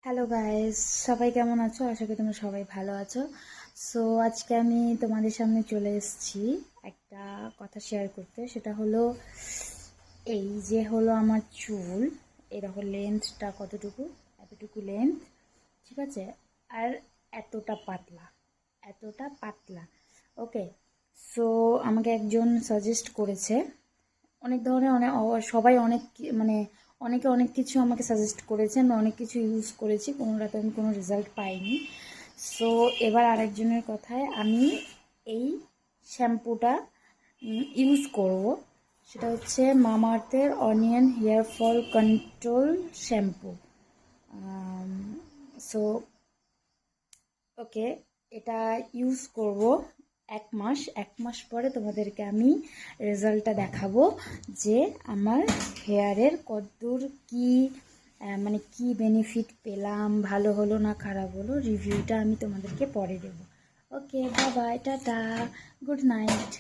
Hello guys, সবাই কেমন আছো? আশা করি তোমরা সবাই ভালো আছো। সো আজকে আমি তোমাদের সামনে চলে এসেছি একটা কথা শেয়ার করতে। সেটা হলো এই যে হলো আমার চুল। এই দেখো লেন্থটা কতটুকু, এতটুকু লেন্থ, ঠিক আছে? আর এতটা পাতলা, এতটা পাতলা। ওকে, সো আমাকে একজন সাজেস্ট করেছে অনেক ধরনের সবাই মানে অনেকে অনেক কিছু আমাকে সাজেস্ট করেছেন, অনেক কিছু ইউজ করেছি, কোনোটাতে আমি কোনো রেজাল্ট পাইনি। সো এবার আরেকজনের কথায় আমি এই শ্যাম্পুটা ইউজ করব। সেটা হচ্ছে মামাআর্থের onion hair fall control shampoo. So okay, এটা ইউজ করব 1 মাস। 1 মাস পরে তোমাদেরকে আমি রেজাল্টটা দেখাবো যে আমার হেয়ারের কতদূর কি মানে কি বেনিফিট পেলাম, ভালো হলো না খারাপ হলো, রিভিউটা আমি তোমাদেরকে পরে দেবো। Okay, bye bye, tata, good night.